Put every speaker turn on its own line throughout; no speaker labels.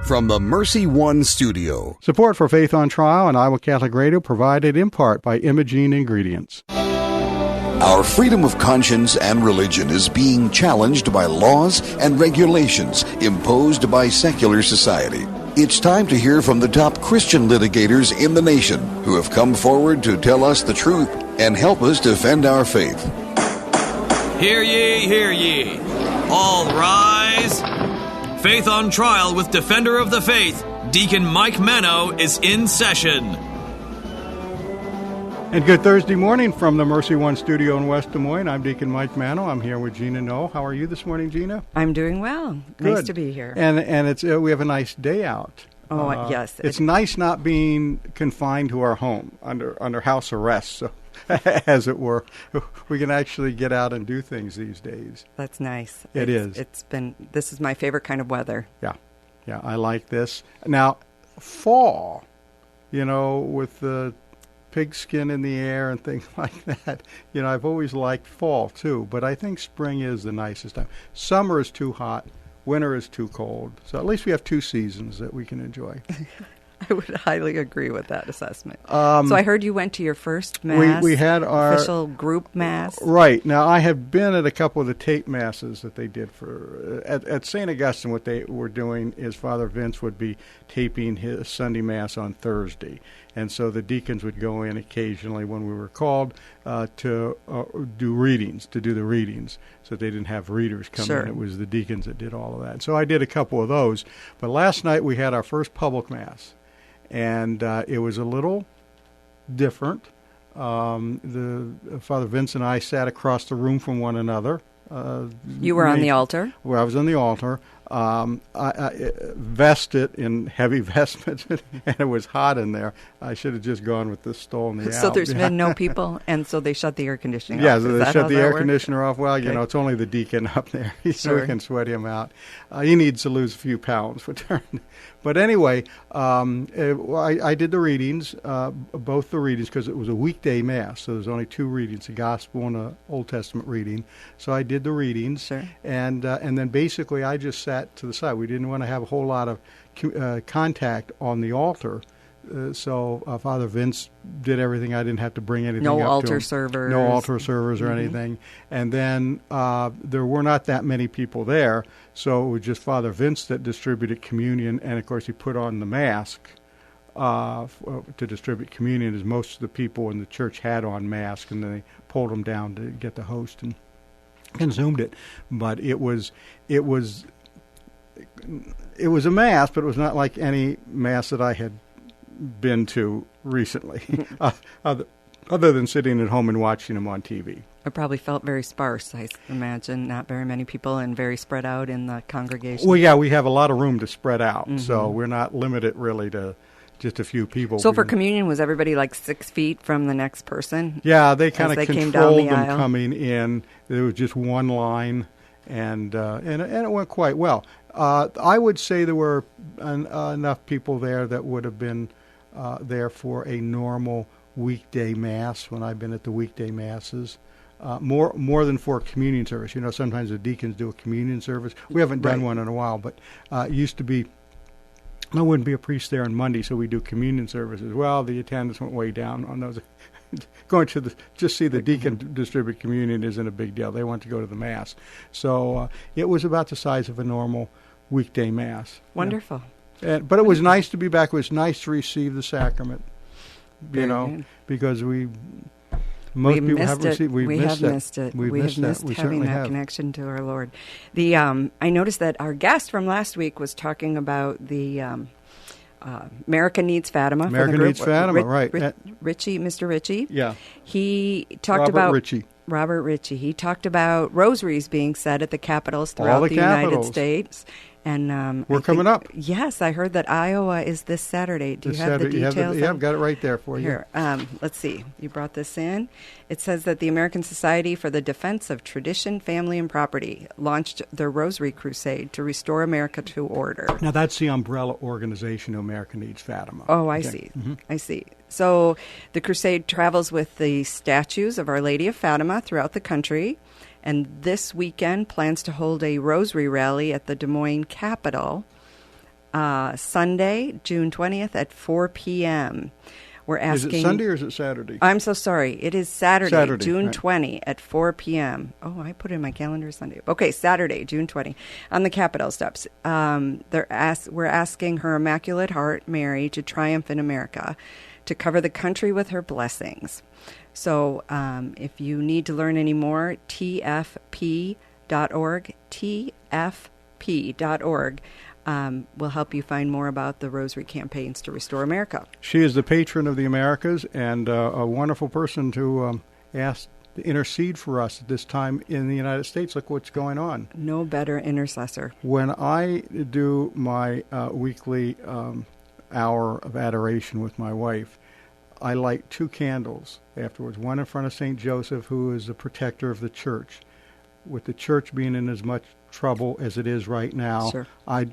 from the Mercy One studio.
Support for Faith on Trial and Iowa Catholic Radio provided in part by Imogene Ingredients.
Our freedom of conscience and religion is being challenged by laws and regulations imposed by secular society. It's time to hear from the top Christian litigators in the nation who have come forward to tell us the truth and help us defend our faith.
Hear ye, hear ye. All rise. Faith on Trial with Defender of the Faith, Deacon Mike Mano, is in session.
And good Thursday morning from the Mercy One studio in West Des Moines. I'm Deacon Mike Mano. I'm here with Gina Noe. How are you this morning, Gina?
I'm doing well.
Good.
Nice to be here.
And it's we have a nice day out.
Oh, yes.
It's nice not being confined to our home under house arrest, so, as it were. We can actually get out and do things these days.
That's nice.
It is.
This is my favorite kind of weather.
Yeah, I like this. Now, fall, with the pigskin in the air and things like that. I've always liked fall too, but I think spring is the nicest time. Summer is too hot. Winter is too cold. So at least we have two seasons that we can enjoy.
I would highly agree with that assessment. So I heard you went to your first Mass.
We had our
official group Mass.
Right. Now, I have been at a couple of the tape Masses that they did at St. Augustine. What they were doing is Father Vince would be taping his Sunday Mass on Thursday. And so the deacons would go in occasionally when we were called to do the readings. So they didn't have readers come in. It was the deacons that did all of that. So I did a couple of those. But last night we had our first public Mass. And it was a little different. The Father Vince and I sat across the room from one another.
You were on the altar?
Well, I was on the altar. I vested in heavy vestments, and it was hot in there. I should have just gone with the stole in the
So there's been no people, and so they shut the air conditioning off.
Yeah, so they shut the air conditioner off. Well,
okay.
It's only the deacon up there, so we can sweat him out. He needs to lose a few pounds for turn. But anyway, I did the readings, both the readings, because it was a weekday Mass, so there's only two readings, a Gospel and an Old Testament reading. So I did the readings, and then basically I just sat to the side. We didn't want to have a whole lot of contact on the altar. So Father Vince did everything. I didn't have to bring anything up to him. No altar servers or anything. And then there were not that many people there, so it was just Father Vince that distributed communion, and of course he put on the mask to distribute communion, as most of the people in the church had on masks, and then they pulled them down to get the host and consumed it. But it was a Mass, but it was not like any Mass that I had been to recently, other than sitting at home and watching them on TV.
It probably felt very sparse, I imagine. Not very many people and very spread out in the congregation.
Well, yeah, we have a lot of room to spread out, so we're not limited really to just a few people.
So for communion, was everybody like 6 feet from the next person?
Yeah, they kind of controlled them
aisle?
Coming in. There was just one line, and it went quite well. I would say there were enough people there that would have been there for a normal weekday Mass when I've been at the weekday Masses. More than for a communion service. Sometimes the deacons do a communion service. We haven't done one in a while, but it used to be, there wouldn't be a priest there on Monday, so we do communion services. Well, the attendance went way down on those. Going to just see the deacon distribute communion isn't a big deal. They want to go to the Mass. So it was about the size of a normal weekday Mass.
Wonderful.
Yeah. But it was nice to be back. It was nice to receive the sacrament, because we missed it. We have missed it.
We have missed having that connection to our Lord. I noticed that our guest from last week was talking about the America Needs Fatima.
America Needs Fatima, right.
Mr. Ritchie.
Yeah.
He talked Robert Ritchie. He talked about rosaries being said at the capitals throughout the United States. And
we're coming up.
Yes, I heard that Iowa is this Saturday. Do you have the details?
I've got it right there for you.
Here, let's see. You brought this in. It says that the American Society for the Defense of Tradition, Family, and Property launched their Rosary Crusade to restore America to order.
Now, that's the umbrella organization of America Needs Fatima.
Oh, I see. Mm-hmm. I see. So the crusade travels with the statues of Our Lady of Fatima throughout the country. And this weekend plans to hold a rosary rally at the Des Moines Capitol. Sunday, June 20th at 4 p.m. We're asking...
Is it Sunday or is it Saturday?
I'm so sorry. It is Saturday June
right.
20 at 4 p.m. Oh, I put in my calendar Sunday. Okay, Saturday, June 20, on the Capitol steps. We're asking Her Immaculate Heart, Mary, to triumph in America, to cover the country with her blessings. So if you need to learn any more, tfp.org, tfp.org. Will help you find more about the Rosary campaigns to restore America.
She is the patron of the Americas and a wonderful person to ask to intercede for us at this time in the United States. Look what's going on.
No better intercessor.
When I do my weekly hour of adoration with my wife, I light 2 candles afterwards, one in front of St. Joseph, who is the protector of the church. With the church being in as much trouble as it is right now,
sure.
I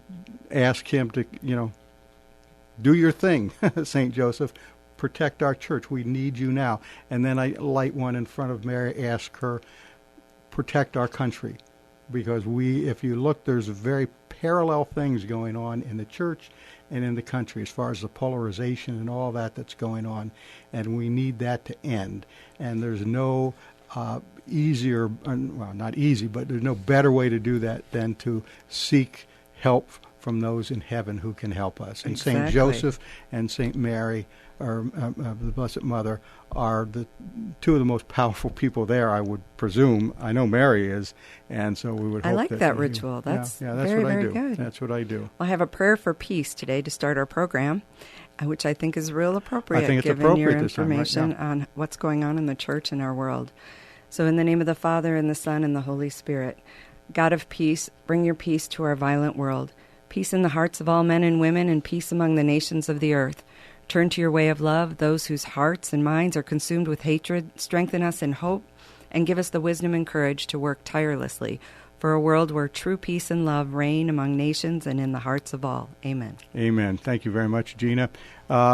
ask him to, do your thing, St. Joseph, protect our church. We need you now. And then I light one in front of Mary, ask her, protect our country. Because if you look, there's very parallel things going on in the church and in the country as far as the polarization and all that's going on. And we need that to end. And there's no easier, well, not easy, but there's no better way to do that than to seek help from those in heaven who can help us. And
exactly.
St. Joseph and St. Mary, or the Blessed Mother, are the 2 of the most powerful people there, I would presume. I know Mary is, and so we would hope
I like that ritual. That's
that's
very,
what I
very
do.
good.
That's what I do.
I have a prayer for peace today to start our program, which I think is real appropriate,
I think it's
given
appropriate
your
this time, right?
information
Yeah.
on what's going on in the church and our world. So in the name of the Father, and the Son, and the Holy Spirit, God of peace, bring your peace to our violent world. Peace in the hearts of all men and women, and peace among the nations of the earth. Turn to your way of love those whose hearts and minds are consumed with hatred. Strengthen us in hope, and give us the wisdom and courage to work tirelessly for a world where true peace and love reign among nations and in the hearts of all. Amen.
Amen. Thank you very much, Gina.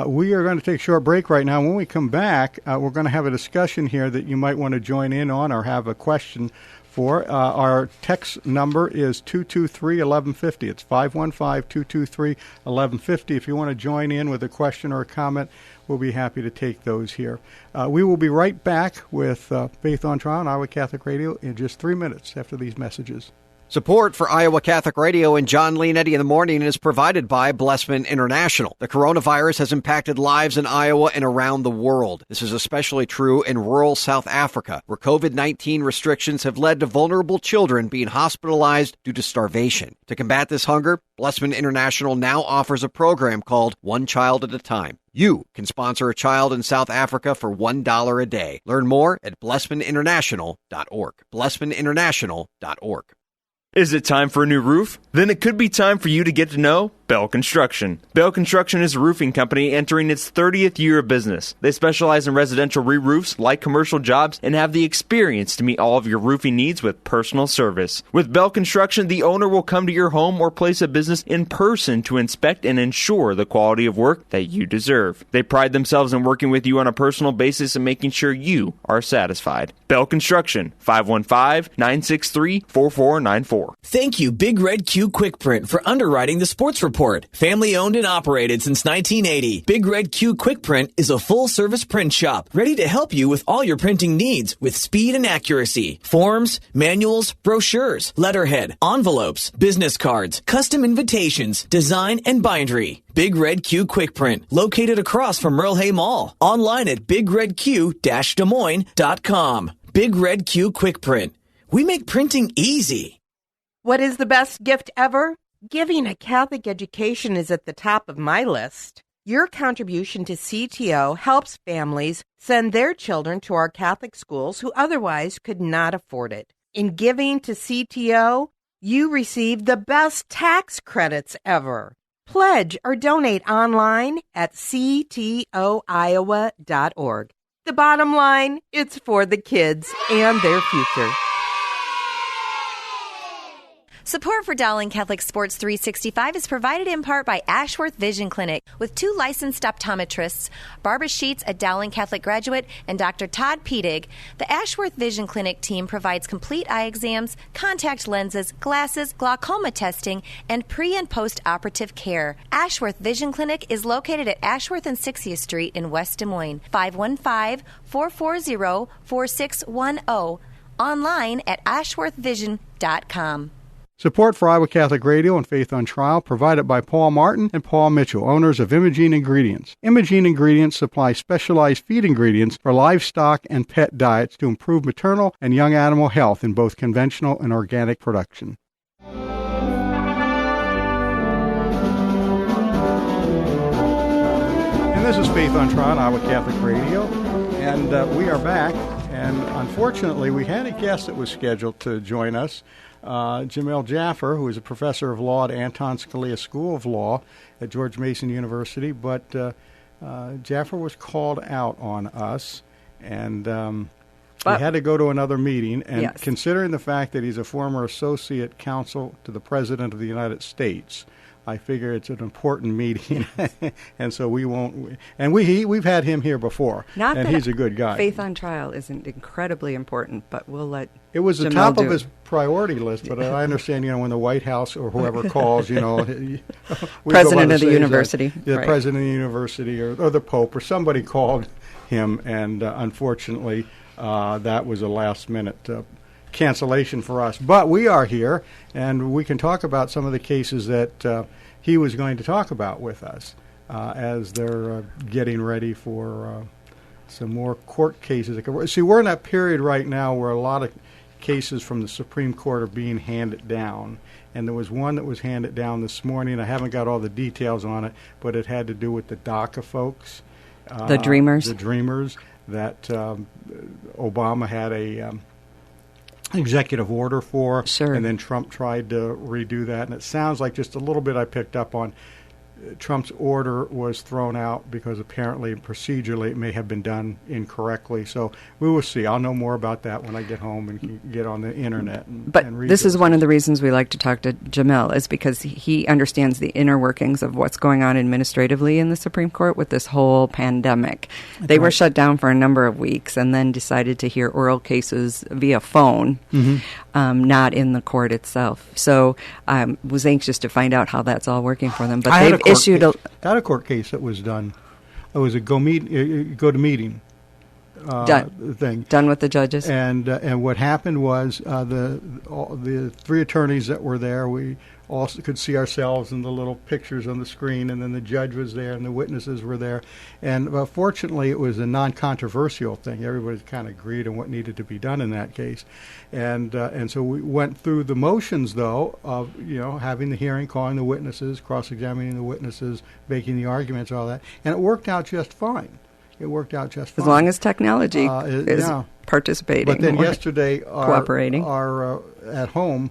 We are going to take a short break right now. When we come back, we're going to have a discussion here that you might want to join in on or have a question for. Our text number is 223-1150. It's 515-223-1150. If you want to join in with a question or a comment, we'll be happy to take those here. We will be right back with Faith on Trial on Iowa Catholic Radio in just 3 minutes after these messages.
Support for Iowa Catholic Radio and John Leonetti in the Morning is provided by Blessman International. The coronavirus has impacted lives in Iowa and around the world. This is especially true in rural South Africa, where COVID-19 restrictions have led to vulnerable children being hospitalized due to starvation. To combat this hunger, Blessman International now offers a program called One Child at a Time. You can sponsor a child in South Africa for $1 a day. Learn more at blessmaninternational.org. blessmaninternational.org.
Is it time for a new roof? Then it could be time for you to get to know Bell Construction. Bell Construction is a roofing company entering its 30th year of business. They specialize in residential re-roofs, light commercial jobs, and have the experience to meet all of your roofing needs with personal service. With Bell Construction, the owner will come to your home or place of business in person to inspect and ensure the quality of work that you deserve. They pride themselves in working with you on a personal basis and making sure you are satisfied. Bell Construction, 515-963-4494.
Thank you, Big Red Q Quick Print, for underwriting the sports report. Family owned and operated since 1980, Big Red Q Quick Print is a full-service print shop ready to help you with all your printing needs with speed and accuracy. Forms, manuals, brochures, letterhead, envelopes, business cards, custom invitations, design, and bindery. Big Red Q Quick Print, located across from Merle Hay Mall. Online at bigredq-desmoines.com. Big Red Q Quick Print. We make printing easy.
What is the best gift ever? Giving a Catholic education is at the top of my list. Your contribution to CTO helps families send their children to our Catholic schools who otherwise could not afford it. In giving to CTO, you receive the best tax credits ever. Pledge or donate online at ctoiowa.org. The bottom line, it's for the kids and their future.
Support for Dowling Catholic Sports 365 is provided in part by Ashworth Vision Clinic, with 2 licensed optometrists, Barbara Sheets, a Dowling Catholic graduate, and Dr. Todd Pedig. The Ashworth Vision Clinic team provides complete eye exams, contact lenses, glasses, glaucoma testing, and pre- and post-operative care. Ashworth Vision Clinic is located at Ashworth and 60th Street in West Des Moines, 515-440-4610, online at ashworthvision.com.
Support for Iowa Catholic Radio and Faith on Trial provided by Paul Martin and Paul Mitchell, owners of Imogene Ingredients. Imogene Ingredients supply specialized feed ingredients for livestock and pet diets to improve maternal and young animal health in both conventional and organic production. And this is Faith on Trial on Iowa Catholic Radio, and we are back. And unfortunately, we had a guest that was scheduled to join us, Jamil Jaffer, who is a professor of law at Anton Scalia School of Law at George Mason University. But Jaffer was called out on us, and he had to go to another meeting. And
yes,
considering the fact that he's a former associate counsel to the President of the United States, I figure it's an important meeting, and so we won't. And we've had him here before, and he's a good guy.
Faith on Trial isn't incredibly important, but we'll let.
It was the
Jamil
top
do
of his priority list, but I understand, when the White House or whoever calls,
President of the university,
the
right.
President of the university, or the Pope, or somebody called him, and unfortunately, that was a last-minute cancellation for us. But we are here, and we can talk about some of the cases that he was going to talk about with us as they're getting ready for some more court cases. See, we're in that period right now where a lot of cases from the Supreme Court are being handed down. And there was one that was handed down this morning. I haven't got all the details on it, but it had to do with the DACA folks.
The Dreamers.
The Dreamers, that Obama had a executive order for,
sure,
and then Trump tried to redo that. And it sounds like, just a little bit I picked up on, Trump's order was thrown out because apparently procedurally it may have been done incorrectly. So we will see. I'll know more about that when I get home and can get on the internet and read
this is one of the reasons we like to talk to Jamil, is because he understands the inner workings of what's going on administratively in the Supreme Court with this whole pandemic. They were shut down for a number of weeks and then decided to hear oral cases via phone, not in the court itself. So I was anxious to find out how that's all working for them. But they've issued a
court case that was done. It was a go to meeting thing.
Done with the judges.
And what happened was the 3 attorneys that were there, we also could see ourselves in the little pictures on the screen, and then the judge was there and the witnesses were there. And fortunately, it was a non-controversial thing. Everybody kind of agreed on what needed to be done in that case. And so we went through the motions, though, of having the hearing, calling the witnesses, cross-examining the witnesses, making the arguments, all that. And it worked out just fine. It worked out just fine.
As long as technology is participating.
But then yesterday,
cooperating.
At home,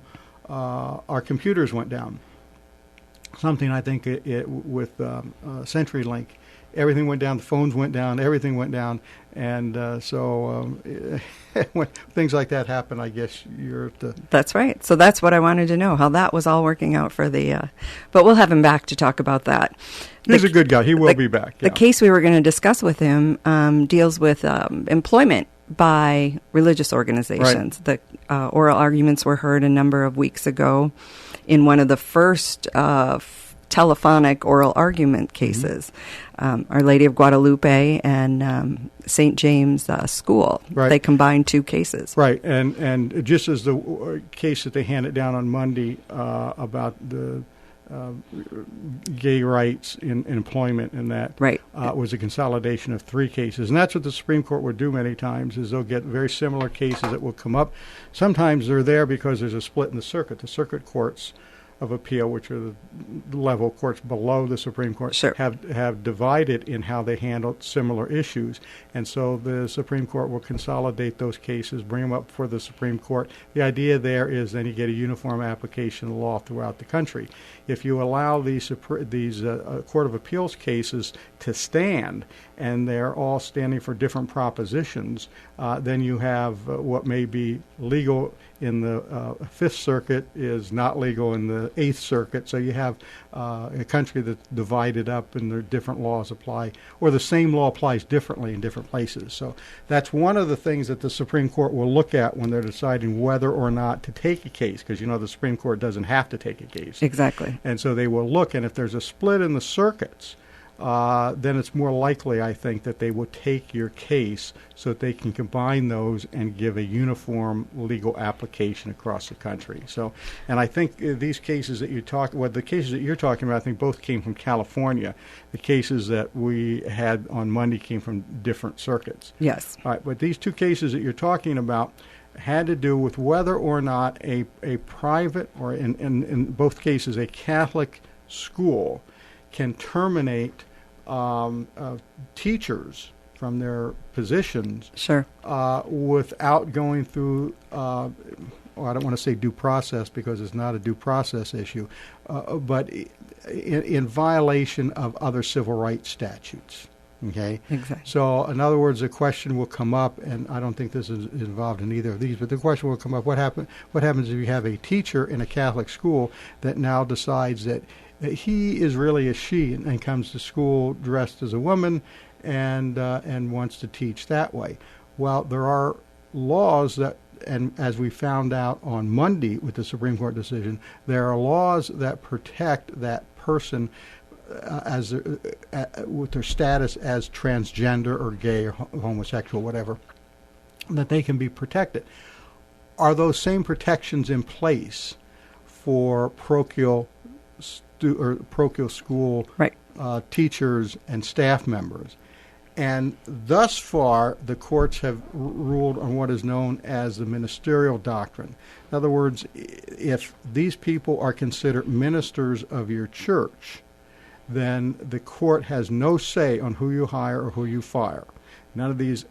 our computers went down. Something, I think, with CenturyLink. Everything went down. The phones went down. Everything went down. And when things like that happen, I guess you're at the...
That's right. So that's what I wanted to know, how that was all working out for the... but we'll have him back to talk about that.
He's a good guy. He will be back. Yeah.
The case we were going to discuss with him deals with employment by religious organizations. Right. The oral arguments were heard a number of weeks ago in one of the first telephonic oral argument cases. Our Lady of Guadalupe and St. James School. Right. They combined 2 cases.
Right, and just as the case that they handed down on Monday about the gay rights in employment and that was a consolidation of 3 cases. And that's what the Supreme Court would do many times, is they'll get very similar cases that will come up. Sometimes they're there because there's a split in the circuit. The circuit courts of appeal, which are the level courts below the Supreme Court, have divided in how they handle similar issues. And so the Supreme Court will consolidate those cases, bring them up for the Supreme Court. The idea there is then you get a uniform application of the law throughout the country. If you allow these Court of Appeals cases to stand, and they're all standing for different propositions, then you have what may be legal in the Fifth Circuit is not legal in the Eighth Circuit. So you have a country that's divided up and their different laws apply, or the same law applies differently in different places. So that's one of the things that the Supreme Court will look at when they're deciding whether or not to take a case, because the Supreme Court doesn't have to take a case.
Exactly.
And so they will look, and if there's a split in the circuits, then it's more likely, I think, that they will take your case so that they can combine those and give a uniform legal application across the country. So, and I think these cases that the cases that you're talking about, I think both came from California. The cases that we had on Monday came from different circuits.
Yes.
All right, but these two cases that you're talking about had to do with whether or not a private, or in both cases a Catholic school, can terminate teachers from their positions,
sure,
without going through, I don't want to say due process because it's not a due process issue, but in violation of other civil rights statutes. Okay?
Exactly.
So, in other words, a question will come up, and I don't think this is involved in either of these, but the question will come up, what happens if you have a teacher in a Catholic school that now decides that he is really a she and comes to school dressed as a woman and wants to teach that way? Well, there are laws that, and as we found out on Monday with the Supreme Court decision, there are laws that protect that person with their status as transgender or gay or homosexual, whatever, that they can be protected. Are those same protections in place for parochial school
right.
Teachers and staff members? And thus far, the courts have ruled on what is known as the ministerial doctrine. In other words, if these people are considered ministers of your church, then the court has no say on who you hire or who you fire. None of these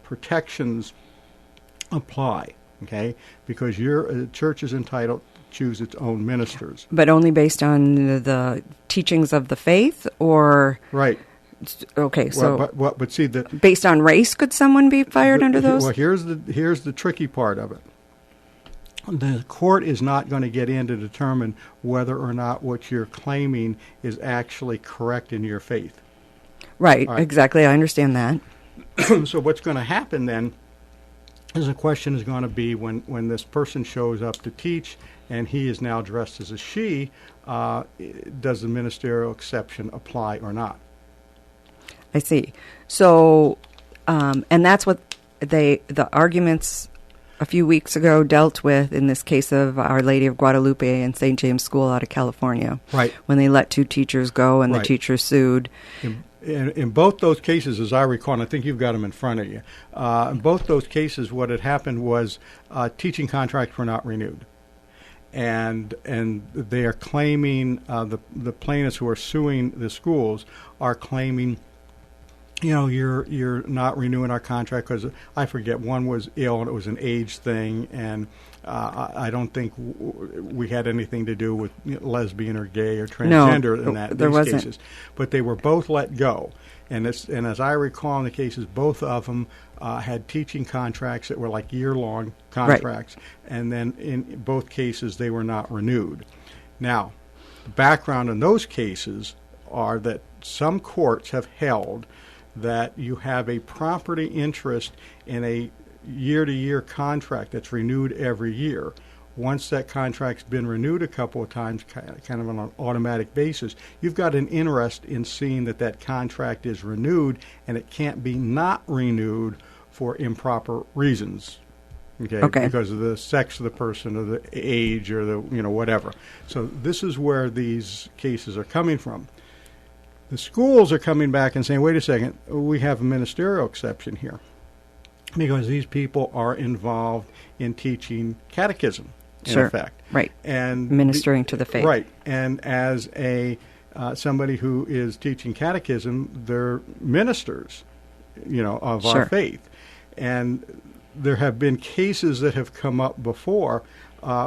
protections apply, okay? Because your church is entitled to choose its own ministers.
But only based on the teachings of the faith, or...
Right.
Okay, so...
But see,
based on race, could someone be fired under those?
Well, here's the tricky part of it. The court is not going to get in to determine whether or not what you're claiming is actually correct in your faith.
Right, exactly. I understand that.
So what's going to happen then is the question is going to be when this person shows up to teach and he is now dressed as a she, does the ministerial exception apply or not?
I see. So, and that's what the arguments a few weeks ago dealt with in this case of Our Lady of Guadalupe and St. James School out of California.
Right.
When they let two teachers go and
right.
the teacher sued.
In both those cases, as I recall, and I think you've got them in front of you, in both those cases what had happened was teaching contracts were not renewed. And they are claiming, the plaintiffs who are suing the schools are claiming, you're not renewing our contract because I forget, one was ill and it was an age thing, and I don't think we had anything to do with lesbian or gay or transgender in these cases. But they were both let go, and as I recall in the cases, both of them had teaching contracts that were like year-long contracts, right. And then in both cases they were not renewed. Now, the background in those cases are that some courts have held that you have a property interest in a year-to-year contract that's renewed every year. Once that contract's been renewed a couple of times, kind of on an automatic basis, you've got an interest in seeing that contract is renewed, and it can't be not renewed for improper reasons. Okay. Because of the sex of the person or the age or the whatever. So this is where these cases are coming from. The schools are coming back and saying, wait a second, we have a ministerial exception here because these people are involved in teaching catechism, in effect.
Right.
And
ministering to the faith.
Right. And as somebody who is teaching catechism, they're ministers, of our faith. And there have been cases that have come up before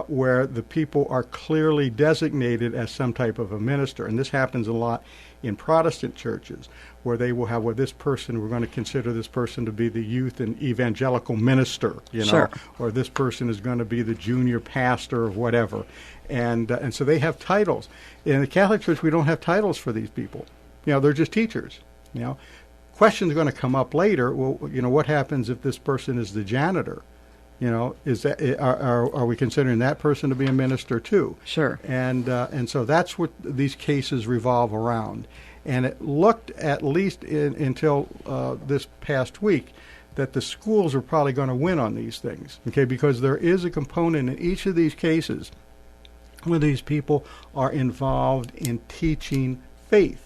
where the people are clearly designated as some type of a minister. And this happens a lot in Protestant churches, where they will have, well, this person, we're going to consider this person to be the youth and evangelical minister,
Sure.
or this person is going to be the junior pastor or whatever. And so they have titles. In the Catholic Church, we don't have titles for these people. They're just teachers. Questions going to come up later. Well, what happens if this person is the janitor? Is that are we considering that person to be a minister too?
Sure.
And so that's what these cases revolve around. And it looked, at least until this past week, that the schools are probably going to win on these things. Okay, because there is a component in each of these cases where these people are involved in teaching faith.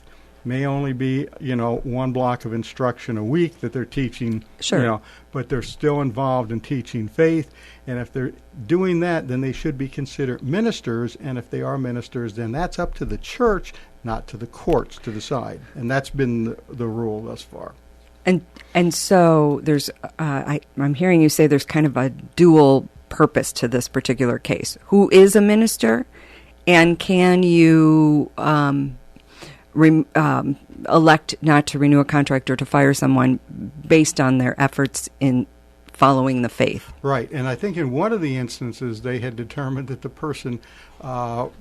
May only be, one block of instruction a week that they're teaching,
sure.
But they're still involved in teaching faith. And if they're doing that, then they should be considered ministers. And if they are ministers, then that's up to the church, not to the courts to decide. And that's been the rule thus far.
And so there's, I'm hearing you say there's kind of a dual purpose to this particular case. Who is a minister, and can you elect not to renew a contract or to fire someone based on their efforts in following the faith?
Right, and I think in one of the instances they had determined that the person, while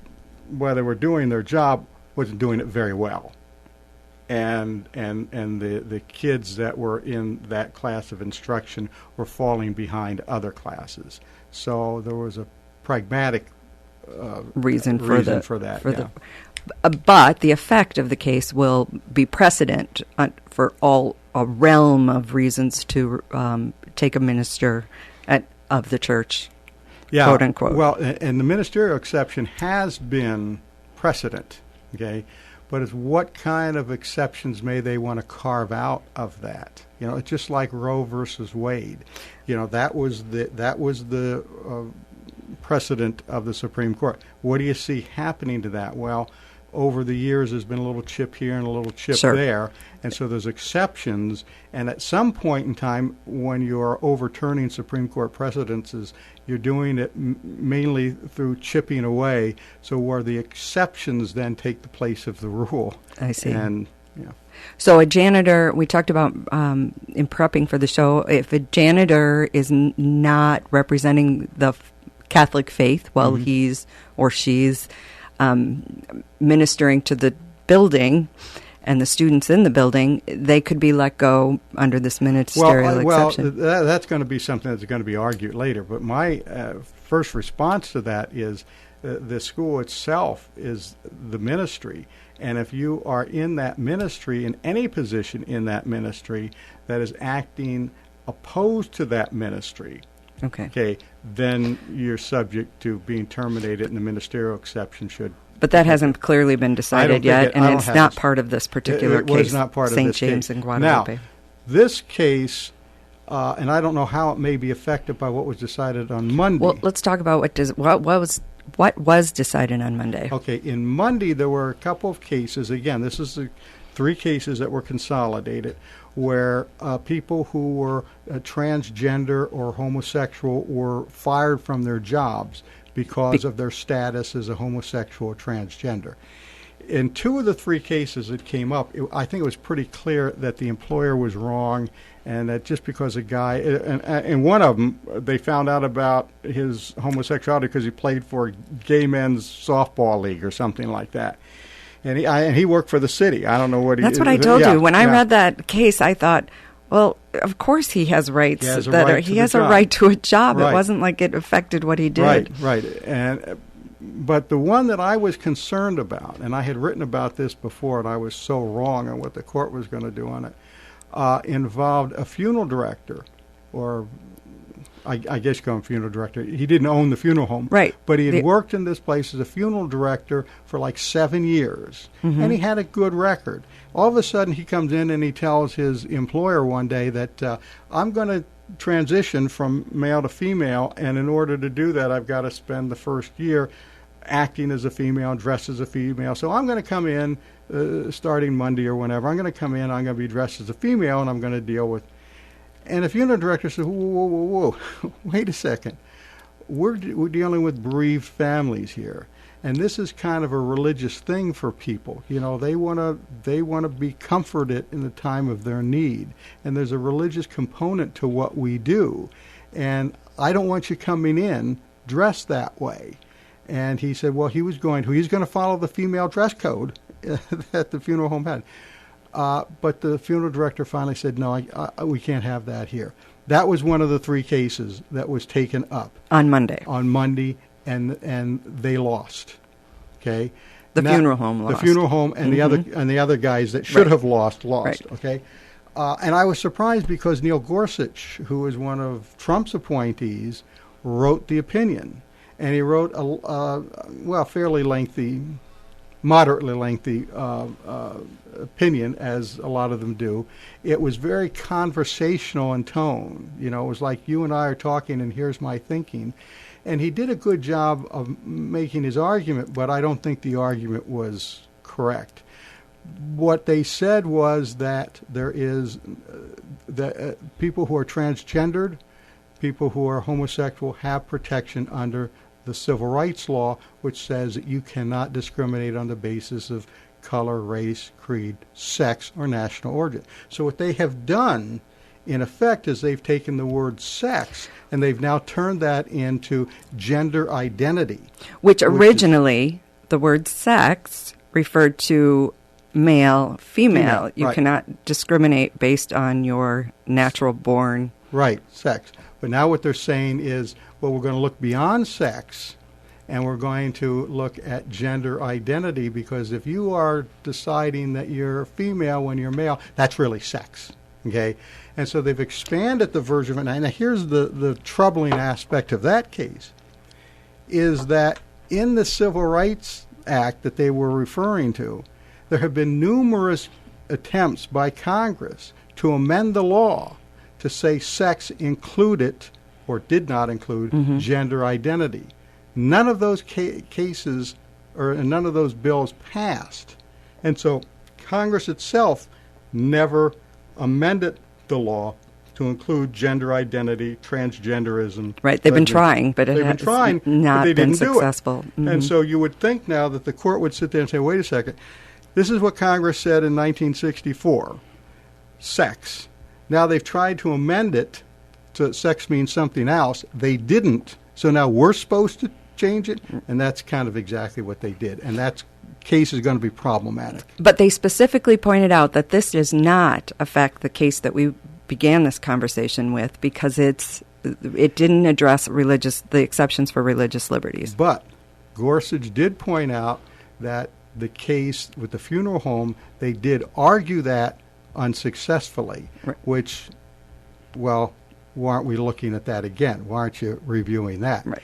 they were doing their job, wasn't doing it very well, and the kids that were in that class of instruction were falling behind other classes. So there was a pragmatic reason for that.
But the effect of the case will be precedent for a realm of reasons to take a minister of the church, quote unquote.
Well, and the ministerial exception has been precedent, okay? But it's what kind of exceptions may they want to carve out of that? It's just like Roe versus Wade. That was the precedent of the Supreme Court. What do you see happening to that? Well, over the years, there's been a little chip here and a little chip there, and so there's exceptions. And at some point in time, when you're overturning Supreme Court precedences, you're doing it mainly through chipping away, so where the exceptions then take the place of the rule.
I see.
And
so a janitor, we talked about in prepping for the show, if a janitor is not representing the Catholic faith while he's or she's ministering to the building and the students in the building, they could be let go under this ministerial exception.
Well, that's going to be something that's going to be argued later. But my first response to that is the school itself is the ministry. And if you are in that ministry, in any position in that ministry that is acting opposed to that ministry, then you're subject to being terminated, and the ministerial exception should.
But that hasn't clearly been decided yet, and it's not part of this particular case.
It was not part of this case.
St. James and Guadalupe.
Now, this case, and I don't know how it may be affected by what was decided on Monday.
Well, let's talk about what was decided on Monday.
Okay, in Monday there were a couple of cases. Again, this is the 3 cases that were consolidated, where people who were transgender or homosexual were fired from their jobs because of their status as a homosexual or transgender. In 2 of the 3 cases that came up, I think it was pretty clear that the employer was wrong, and that just because a guy, and one of them, they found out about his homosexuality because he played for a gay men's softball league or something like that. And he worked for the city. I don't know what he...
That's what I told you. When I read that case, I thought, well, of course he has rights. He has a right to a job. Right. It wasn't like it affected what he did.
Right. But the one that I was concerned about, and I had written about this before, and I was so wrong on what the court was going to do on it, involved a funeral director, or I guess you call him funeral director. He didn't own the funeral home.
Right.
But he had worked in this place as a funeral director for like 7 years. Mm-hmm. And he had a good record. All of a sudden he comes in and he tells his employer one day that I'm going to transition from male to female, and in order to do that I've got to spend the first year acting as a female, dressed as a female. So I'm going to come in starting Monday or whenever. I'm going to come in, I'm going to be dressed as a female, and I'm going to deal with... And the funeral director said, whoa, wait a second. we're dealing with bereaved families here. And this is kind of a religious thing for people. You know, they want to be comforted in the time of their need. And there's a religious component to what we do. And I don't want you coming in dressed that way. And he said, well, he's going to follow the female dress code that the funeral home had. But the funeral director finally said, no, we can't have that here. That was one of the 3 cases that was taken up.
On Monday.
And they lost. Okay,
the funeral home lost.
The funeral home and the other guys that should have lost. Right. Okay, and I was surprised because Neil Gorsuch, who is one of Trump's appointees, wrote the opinion, and he wrote a fairly lengthy, moderately lengthy opinion, as a lot of them do. It was very conversational in tone. You know, it was like you and I are talking, and here's my thinking. And he did a good job of making his argument, but I don't think the argument was correct. What they said was that there is people who are transgendered, people who are homosexual have protection under the civil rights law, which says that you cannot discriminate on the basis of color, race, creed, sex, or national origin. So what they have done, in effect, is they've taken the word sex and they've now turned that into gender identity.
Which originally, the word sex referred to male, female. You cannot discriminate based on your natural born.
Right, sex. But now what they're saying is, well, we're going to look beyond sex and we're going to look at gender identity, because if you are deciding that you're female when you're male, that's really sex. Okay? And so they've expanded the version of it. Now here's the troubling aspect of that case, is that in the Civil Rights Act that they were referring to, there have been numerous attempts by Congress to amend the law to say sex included or did not include gender identity. None of those cases or none of those bills passed. And so Congress itself never amended the law to include gender identity, transgenderism.
Right, they've been trying, but it has not been successful.
And so you would think now that the court would sit there and say, wait a second, this is what Congress said in 1964, sex. Now they've tried to amend it so sex means something else. They didn't, so now we're supposed to change it, and that's kind of exactly what they did. And that case is going to be problematic.
But they specifically pointed out that this does not affect the case that we began this conversation with, because it didn't address the exceptions for religious liberties.
But Gorsuch did point out that the case with the funeral home, they did argue that unsuccessfully, which, well, why aren't we looking at that again? Why aren't you reviewing that?
Right.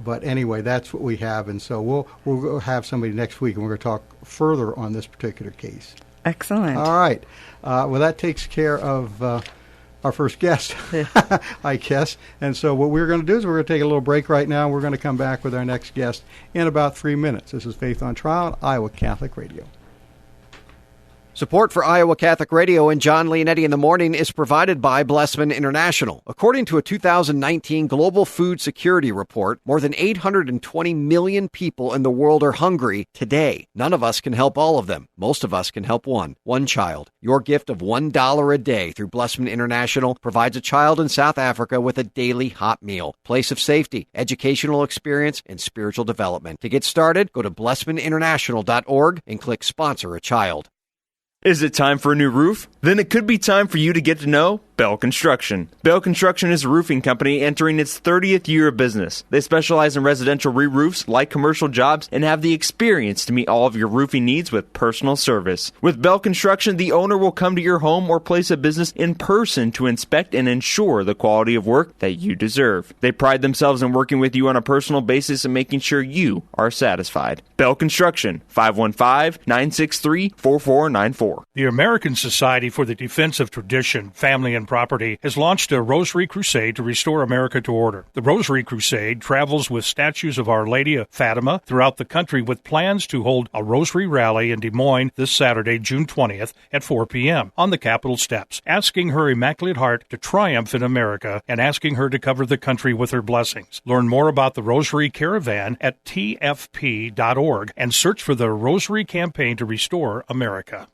But anyway, that's what we have, and so we'll have somebody next week, and we're going to talk further on this particular case.
Excellent.
All right. Well, that takes care of our first guest, I guess. And so what we're going to do is we're going to take a little break right now. We're going to come back with our next guest in about 3 minutes. This is Faith on Trial on Iowa Catholic Radio.
Support for Iowa Catholic Radio and John Leonetti in the Morning is provided by Blessman International. According to a 2019 Global Food Security Report, more than 820 million people in the world are hungry today. None of us can help all of them. Most of us can help one child. Your gift of $1 a day through Blessman International provides a child in South Africa with a daily hot meal, place of safety, educational experience, and spiritual development. To get started, go to blessmaninternational.org and click Sponsor a Child.
Is it time for a new roof? Then it could be time for you to get to know Bell Construction. Bell Construction is a roofing company entering its 30th year of business. They specialize in residential re-roofs, light commercial jobs, and have the experience to meet all of your roofing needs with personal service. With Bell Construction, the owner will come to your home or place of business in person to inspect and ensure the quality of work that you deserve. They pride themselves in working with you on a personal basis and making sure you are satisfied. Bell Construction, 515-963-4494. more.
The American Society for the Defense of Tradition, Family, and Property has launched a Rosary Crusade to restore America to order. The Rosary Crusade travels with statues of Our Lady of Fatima throughout the country with plans to hold a Rosary Rally in Des Moines this Saturday, June 20th at 4 p.m. on the Capitol steps, asking her Immaculate Heart to triumph in America and asking her to cover the country with her blessings. Learn more about the Rosary Caravan at tfp.org and search for the Rosary Campaign to Restore America.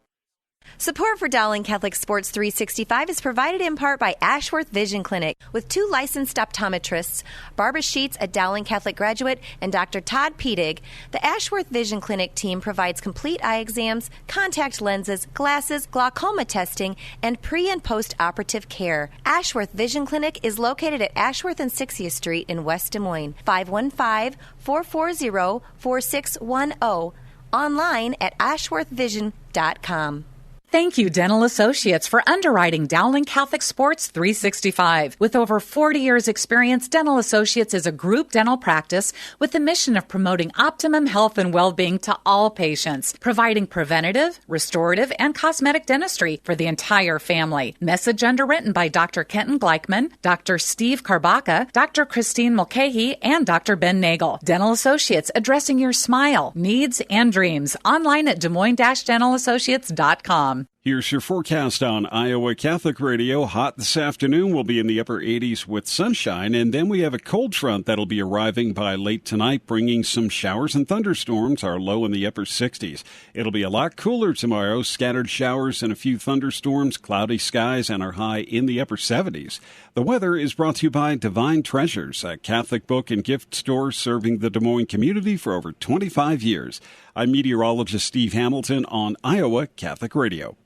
Support for Dowling Catholic Sports 365 is provided in part by Ashworth Vision Clinic with 2 licensed optometrists, Barbara Sheets, a Dowling Catholic graduate, and Dr. Todd Pedig. The Ashworth Vision Clinic team provides complete eye exams, contact lenses, glasses, glaucoma testing, and pre- and post-operative care. Ashworth Vision Clinic is located at Ashworth and 60th Street in West Des Moines. 515-440-4610. Online at ashworthvision.com.
Thank you, Dental Associates, for underwriting Dowling Catholic Sports 365. With over 40 years' experience, Dental Associates is a group dental practice with the mission of promoting optimum health and well-being to all patients, providing preventative, restorative, and cosmetic dentistry for the entire family. Message underwritten by Dr. Kenton Gleichman, Dr. Steve Karbaka, Dr. Christine Mulcahy, and Dr. Ben Nagel. Dental Associates, addressing your smile, needs, and dreams. Online at DesMoines-DentalAssociates.com.
Here's your forecast on Iowa Catholic Radio. Hot this afternoon. We'll be in the upper 80s with sunshine, and then we have a cold front that'll be arriving by late tonight, bringing some showers and thunderstorms. Our low in the upper 60s. It'll be a lot cooler tomorrow. Scattered showers and a few thunderstorms, cloudy skies, and our high in the upper 70s. The weather is brought to you by Divine Treasures, a Catholic book and gift store serving the Des Moines community for over 25 years. I'm meteorologist Steve Hamilton on Iowa Catholic Radio.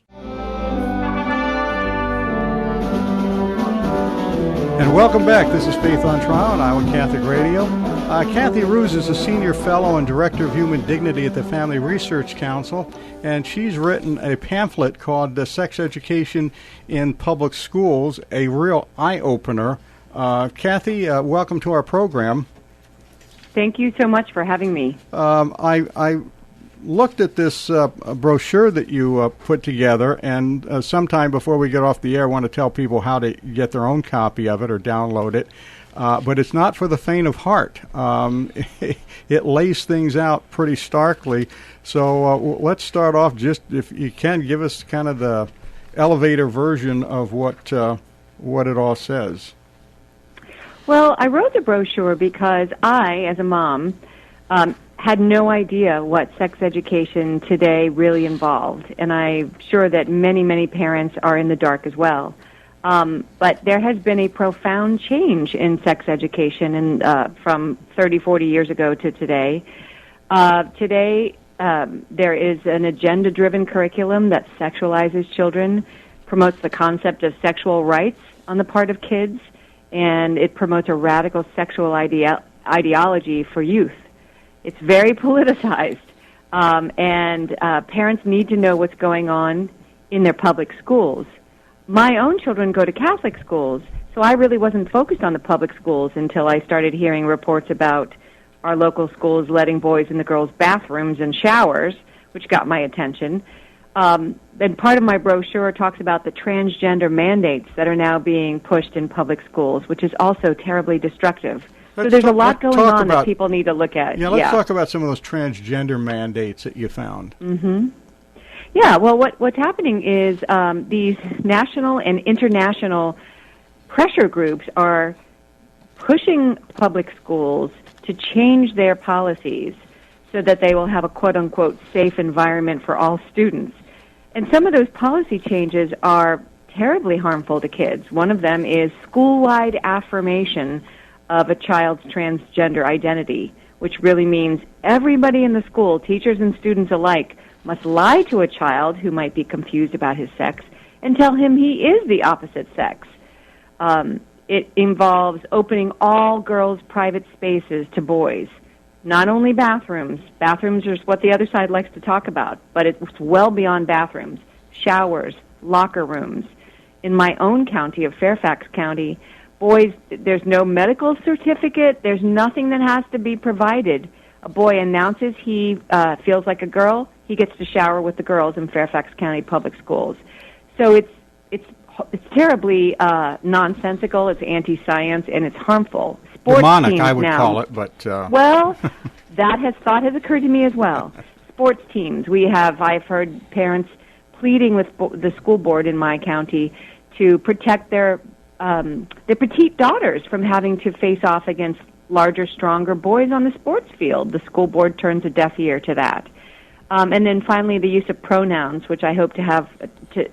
And welcome back. This is Faith on Trial on Iowa Catholic Radio. Cathy Ruse is a senior fellow and director of human dignity at the Family Research Council, and she's written a pamphlet called Sex Education in Public Schools, a real eye-opener. Cathy, welcome to our program.
Thank you so much for having me.
I looked at this brochure that you put together, and sometime before we get off the air, I want to tell people how to get their own copy of it or download it. But it's not for the faint of heart. It lays things out pretty starkly. So let's start off, just if you can, give us kind of the elevator version of what it all says.
Well, I wrote the brochure because I, as a mom, had no idea what sex education today really involved, and I'm sure that many, many parents are in the dark as well. But there has been a profound change in sex education from 30, 40 years ago to today. Today, there is an agenda-driven curriculum that sexualizes children, promotes the concept of sexual rights on the part of kids, and it promotes a radical sexual ideology for youth. It's very politicized, and parents need to know what's going on in their public schools. My own children go to Catholic schools, so I really wasn't focused on the public schools until I started hearing reports about our local schools letting boys in the girls' bathrooms and showers, which got my attention. Then part of my brochure talks about the transgender mandates that are now being pushed in public schools, which is also terribly destructive. So there's a lot going on that people need to look at.
Yeah, let's talk about some of those transgender mandates that you found.
Mm-hmm. Yeah, well, what's happening is these national and international pressure groups are pushing public schools to change their policies so that they will have a quote-unquote safe environment for all students. And some of those policy changes are terribly harmful to kids. One of them is school-wide affirmation of a child's transgender identity, which really means everybody in the school, teachers and students alike, must lie to a child who might be confused about his sex and tell him he is the opposite sex. It involves opening all girls' private spaces to boys, not only bathrooms. Bathrooms are what the other side likes to talk about, but it's well beyond bathrooms, showers, locker rooms. In my own county of Fairfax County, boys, there's no medical certificate. There's nothing that has to be provided. A boy announces he feels like a girl. he gets to shower with the girls in Fairfax County Public Schools. So it's terribly nonsensical, it's anti-science, and it's harmful. Sports
demonic,
teams
I would
now,
call it, but...
Well, thought has occurred to me as well. Sports teams, I've heard parents pleading with the school board in my county to protect their petite daughters from having to face off against larger, stronger boys on the sports field. The school board turns a deaf ear to that. And then finally, the use of pronouns, which I hope to have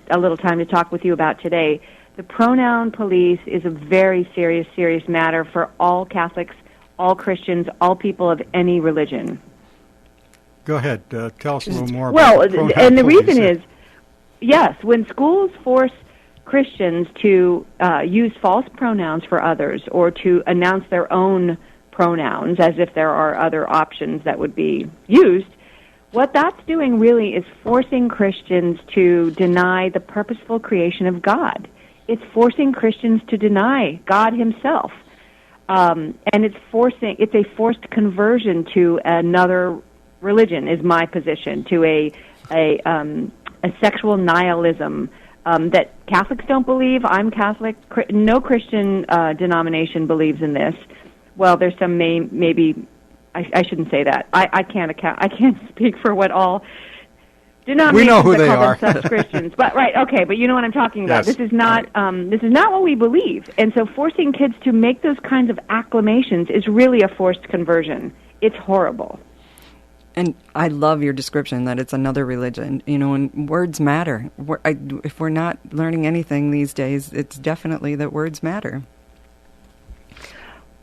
a little time to talk with you about today. The pronoun police is a very serious, serious matter for all Catholics, all Christians, all people of any religion.
Go ahead. Tell us a little more
about
the pronoun
and the
police.
reason is, yes, when schools force Christians to use false pronouns for others or to announce their own pronouns as if there are other options that would be used, what that's doing really is forcing Christians to deny the purposeful creation of God. It's forcing Christians to deny God himself. And it's a forced conversion to another religion, is my position, to a sexual nihilism that Catholics don't believe. I'm Catholic. No Christian denomination believes in this. Well, there's some maybe. I shouldn't say that. I can't speak for what all denominations
we know who
that
they
call
are.
themselves Christians. But right, okay, but you know what I'm talking about.
Yes.
This is not what we believe. And so forcing kids to make those kinds of acclamations is really a forced conversion. It's horrible.
And I love your description that it's another religion, and words matter. If we're not learning anything these days, it's definitely that words matter.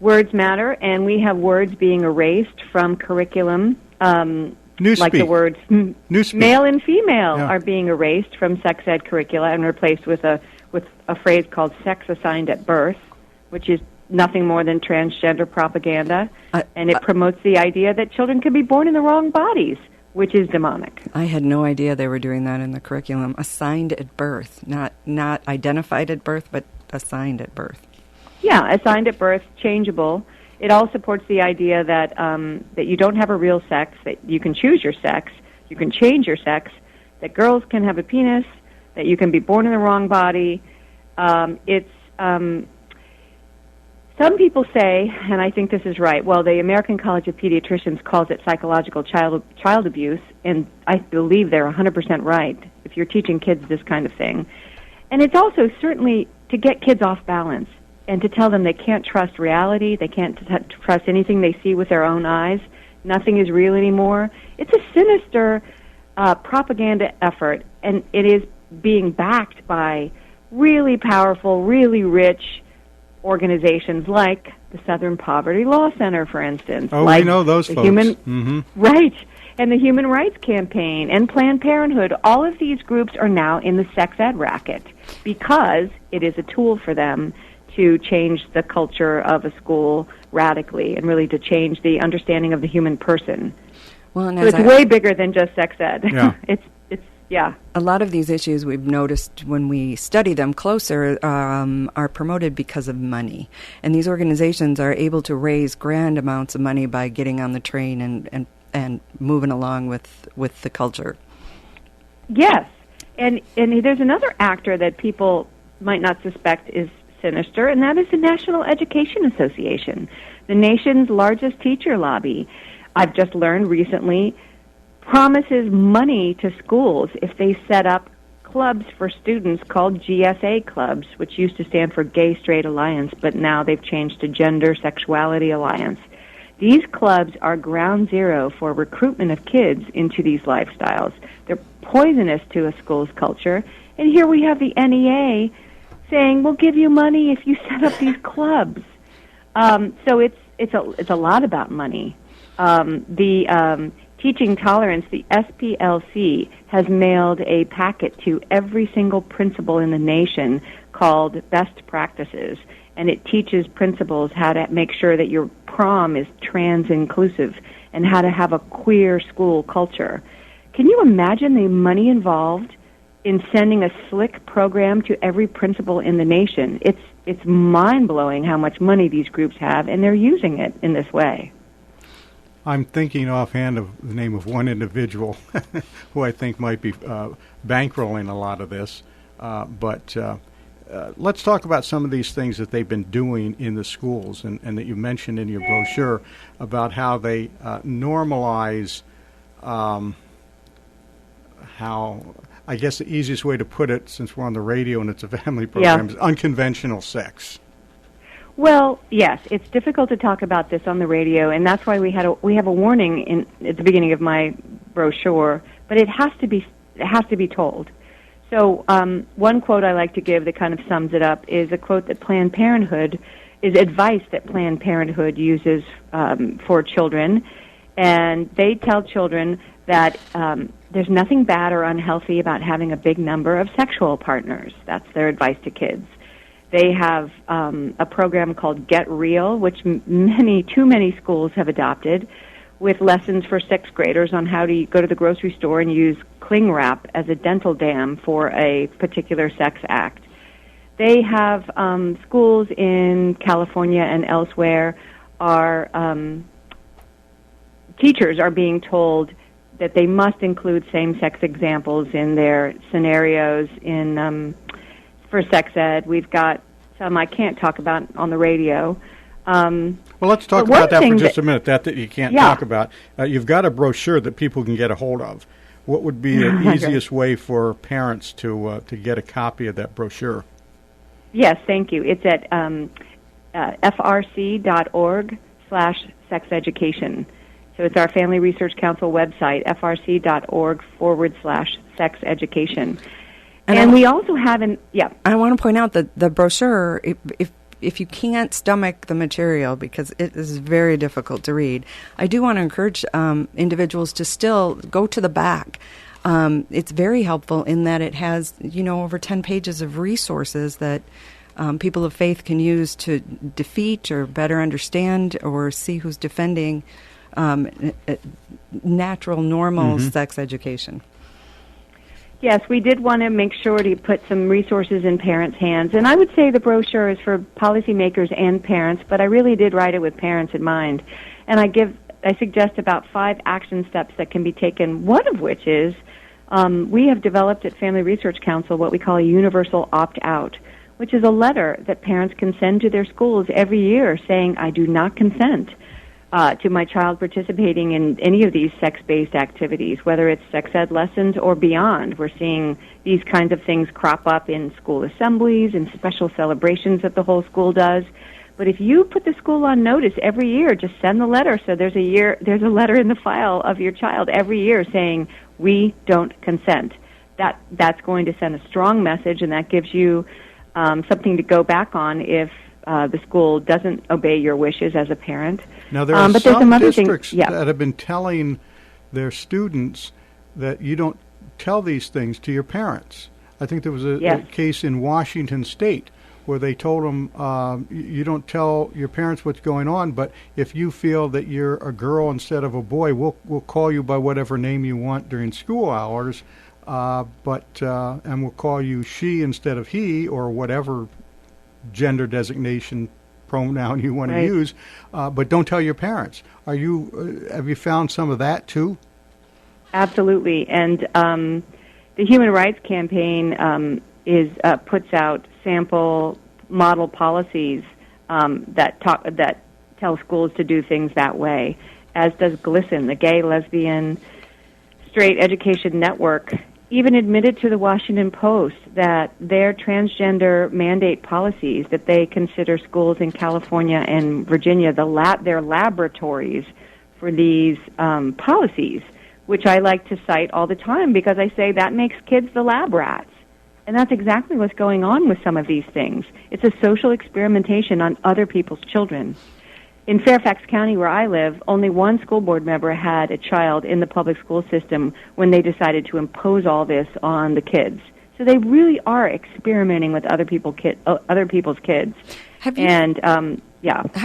Words matter, and we have words being erased from curriculum. Like the words male and female are being erased from sex ed curricula and replaced with a phrase called sex assigned at birth, which is nothing more than transgender propaganda, and it promotes the idea that children could be born in the wrong bodies, which is demonic. I had no idea they were doing that in the curriculum. Assigned at birth, not identified at birth, but assigned at birth. Yeah, assigned at birth, changeable. It all supports the idea that that you don't have a real sex, that you can choose your sex, you can change your sex, that girls can have a penis, that you can be born in the wrong body. Some people say, and I think this is right, well, the American College of Pediatricians calls it psychological child abuse, and I believe they're 100% right if you're teaching kids this kind of thing. And it's also certainly to get kids off balance and to tell them they can't trust reality, they can't trust anything they see with their own eyes, nothing is real anymore. It's a sinister propaganda effort, and it is being backed by really powerful, really rich organizations like the Southern Poverty Law Center, for instance.
Oh,
like
we know those folks.
Right. And the Human Rights Campaign and Planned Parenthood. All of these groups are now in the sex ed racket because it is a tool for them to change the culture of a school radically and really to change the understanding of the human person. Well, and so it's way bigger than just sex ed.
Yeah.
Yeah.
A lot of these issues we've noticed when we study them closer are promoted because of money. And these organizations are able to raise grand amounts of money by getting on the train and moving along with the culture. Yes. And there's another actor that people might not suspect is sinister, and that is the National Education Association, the nation's largest teacher lobby. I've just learned recently promises money to schools if they set up clubs for students called GSA clubs, which used to stand for Gay Straight Alliance, but now they've changed to Gender Sexuality Alliance. These clubs are ground zero for recruitment of kids into these lifestyles. They're poisonous to a school's culture. And here we have the NEA saying, we'll give you money if you set up these clubs. So it's a lot about money. Teaching Tolerance, the SPLC, has mailed a packet to every single principal in the nation called Best Practices, and it teaches principals how to make sure that your prom is trans-inclusive and how to have a queer school culture. Can you imagine the money involved in sending a slick program to every principal in the nation? It's mind-blowing how much money these groups have, and they're using it in this way.
I'm thinking offhand of the name of one individual who I think might be bankrolling a lot of this. But let's talk about some of these things that they've been doing in the schools and that you mentioned in your brochure about how they normalize how, I guess the easiest way to put it, since we're on the radio and it's a family program, is unconventional sex.
Well, yes, it's difficult to talk about this on the radio, and that's why we have a warning at the beginning of my brochure. But it has to be told. So one quote I like to give that kind of sums it up is a quote that Planned Parenthood is advice that Planned Parenthood uses for children, and they tell children that there's nothing bad or unhealthy about having a big number of sexual partners. That's their advice to kids. They have a program called Get Real, which too many schools have adopted, with lessons for sixth graders on how to go to the grocery store and use cling wrap as a dental dam for a particular sex act. They have schools in California and elsewhere teachers are being told that they must include same-sex examples in their scenarios for sex ed. We've got some I can't talk about on the radio.
Well, let's talk about that for just a minute, that you can't talk about. You've got a brochure that people can get a hold of. What would be the easiest way for parents to get a copy of that brochure?
Yes, thank you. It's at frc.org/sexeducation. So it's our Family Research Council website, frc.org/sexeducation. And we also have I want to point out that the brochure,
if you can't stomach the material, because it is very difficult to read, I do want to encourage individuals to still go to the back. It's very helpful in that it has, over 10 pages of resources that people of faith can use to defeat or better understand or see who's defending natural, normal sex education.
Yes, we did want to make sure to put some resources in parents' hands. And I would say the brochure is for policymakers and parents, but I really did write it with parents in mind. And I suggest about 5 action steps that can be taken, one of which is we have developed at Family Research Council what we call a universal opt-out, which is a letter that parents can send to their schools every year saying, I do not consent to my child participating in any of these sex-based activities, whether it's sex ed lessons or beyond. We're seeing these kinds of things crop up in school assemblies and special celebrations that the whole school does. But if you put the school on notice every year, just send the letter. So there's a letter in the file of your child every year saying, we don't consent. That's going to send a strong message, and that gives you something to go back on if the school doesn't obey your wishes as a parent.
Now, there are some districts that have been telling their students that you don't tell these things to your parents. I think there was a case in Washington State where they told them, you don't tell your parents what's going on, but if you feel that you're a girl instead of a boy, we'll call you by whatever name you want during school hours, and we'll call you she instead of he, or whatever gender designation pronoun you want to use, but don't tell your parents. Have you found some of that too?
Absolutely, and the Human Rights Campaign puts out sample model policies that tell schools to do things that way, as does GLSEN, the Gay, Lesbian, Straight Education Network. Even admitted to the Washington Post that their transgender mandate policies, that they consider schools in California and Virginia their laboratories for these policies, which I like to cite all the time because I say that makes kids the lab rats. And that's exactly what's going on with some of these things. It's a social experimentation on other people's children. In Fairfax County, where I live, only one school board member had a child in the public school system when they decided to impose all this on the kids. So they really are experimenting with other people's kids.
Have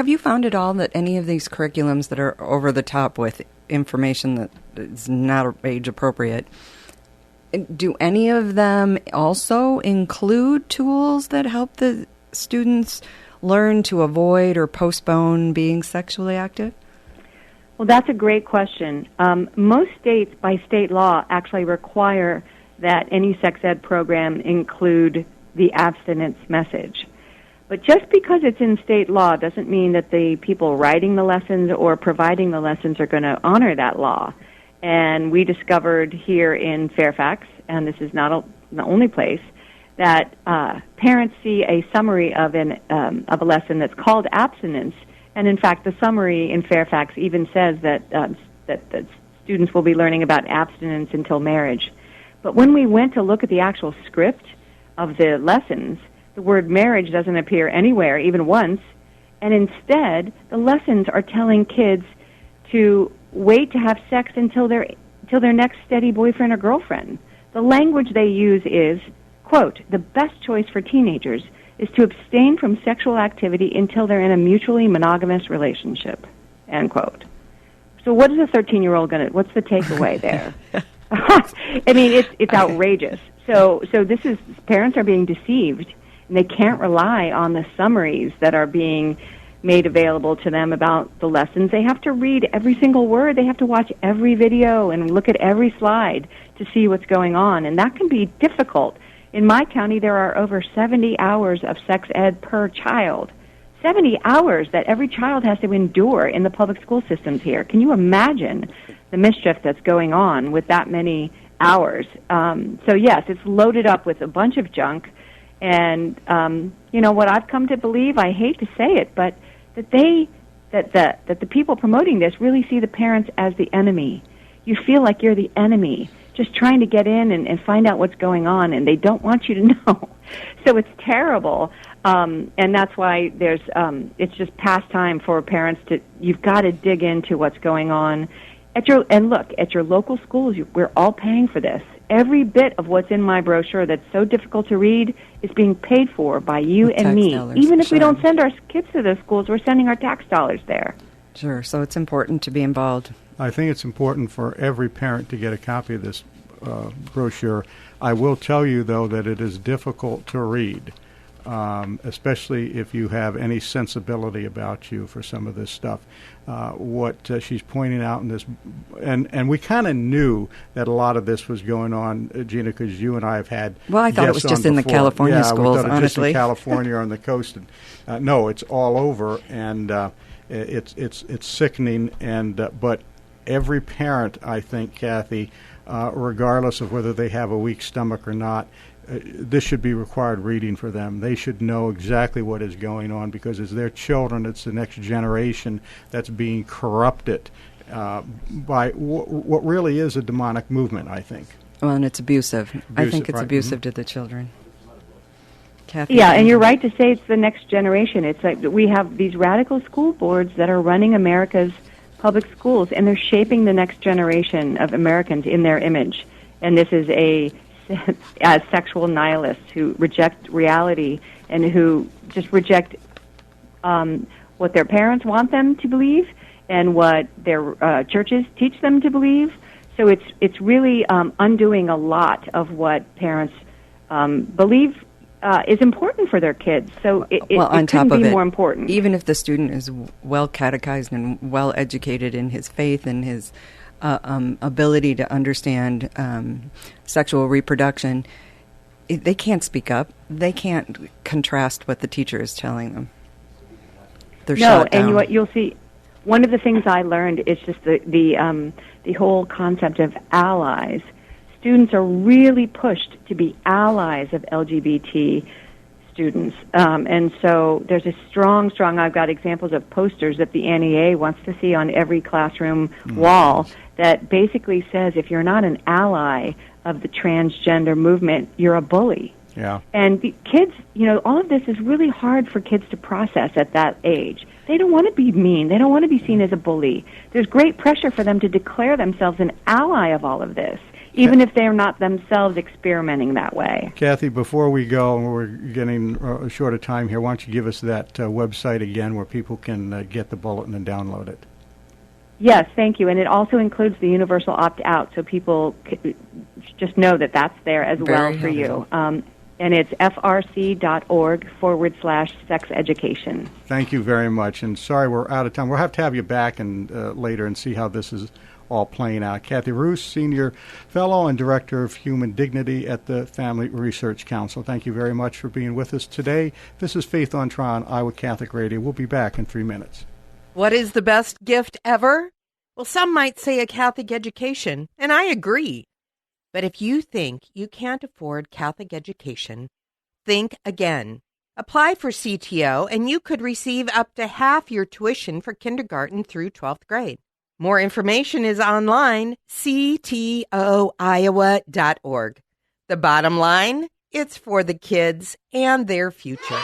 you found at all that any of these curriculums that are over the top with information that is not age appropriate, do any of them also include tools that help the students learn to avoid or postpone being sexually active?
Well, that's a great question. Most states, by state law, actually require that any sex ed program include the abstinence message. But just because it's in state law doesn't mean that the people writing the lessons or providing the lessons are going to honor that law. And we discovered here in Fairfax, and this is not the only place, that parents see a summary of a lesson that's called abstinence, and in fact, the summary in Fairfax even says that students will be learning about abstinence until marriage. But when we went to look at the actual script of the lessons, the word marriage doesn't appear anywhere, even once, and instead, the lessons are telling kids to wait to have sex until their next steady boyfriend or girlfriend. The language they use is, quote, the best choice for teenagers is to abstain from sexual activity until they're in a mutually monogamous relationship, end quote. So what is a 13-year-old what's the takeaway there? I mean, it's outrageous. So this is, parents are being deceived, and they can't rely on the summaries that are being made available to them about the lessons. They have to read every single word. They have to watch every video and look at every slide to see what's going on, and that can be difficult. In my county, there are over 70 hours of sex ed per child. 70 hours that every child has to endure in the public school systems here. Can you imagine the mischief that's going on with that many hours? So yes, it's loaded up with a bunch of junk. And what I've come to believe, I hate to say it, but that the people promoting this really see the parents as the enemy. You feel like you're the enemy, just trying to get in and find out what's going on, and they don't want you to know. So it's terrible, and that's why it's just past time for parents you've got to dig into what's going on. At your local schools, we're all paying for this. Every bit of what's in my brochure that's so difficult to read is being paid for by you and me. Even if we don't send our kids to those schools, we're sending our tax dollars there.
Sure, so it's important to be involved.
I think it's important for every parent to get a copy of this brochure. I will tell you, though, that it is difficult to read, especially if you have any sensibility about you for some of this stuff. What she's pointing out in this, and we kind of knew that a lot of this was going on, Gina, because you and I have had.
Well, I thought it was just in the California schools,
we thought it
honestly.
Just in California or on the coast. No, it's all over, and it's sickening. But every parent, I think, Cathy, regardless of whether they have a weak stomach or not, this should be required reading for them. They should know exactly what is going on, because it's their children, it's the next generation that's being corrupted by what really is a demonic movement, I think.
Well, and it's abusive. I think it's abusive to the children. Cathy?
Yeah, and you're right to say it's the next generation. It's like we have these radical school boards that are running America's public schools, and they're shaping the next generation of Americans in their image. And this is as sexual nihilists who reject reality and who just reject what their parents want them to believe and what their churches teach them to believe. So it's really undoing a lot of what parents believe is important for their kids. So it couldn't be more important.
Even if the student is well catechized and well educated in his faith and his ability to understand sexual reproduction, they can't speak up. They can't contrast what the teacher is telling them. They're shut down.
And you'll see. One of the things I learned is just the whole concept of allies. Students are really pushed to be allies of LGBT students. And so there's a strong, I've got examples of posters that the NEA wants to see on every classroom wall that basically says if you're not an ally of the transgender movement, you're a bully.
Yeah.
And the kids, all of this is really hard for kids to process at that age. They don't want to be mean. They don't want to be seen as a bully. There's great pressure for them to declare themselves an ally of all of this, even if they're not themselves experimenting that way.
Cathy, before we go, and we're getting short of time here, why don't you give us that website again where people can get the bulletin and download it?
Yes, thank you. And it also includes the universal opt-out, so people just know that that's there as well for you. and it's frc.org/sex education.
Thank you very much. And sorry we're out of time. We'll have to have you back later and see how this is all playing out. Cathy Ruse, Senior Fellow and Director of Human Dignity at the Family Research Council. Thank you very much for being with us today. This is Faith on Trial on Iowa Catholic Radio. We'll be back in 3 minutes.
What is the best gift ever? Well, some might say a Catholic education, and I agree. But if you think you can't afford Catholic education, think again. Apply for CTO, and you could receive up to half your tuition for kindergarten through 12th grade. More information is online, ctoiowa.org. The bottom line, it's for the kids and their future.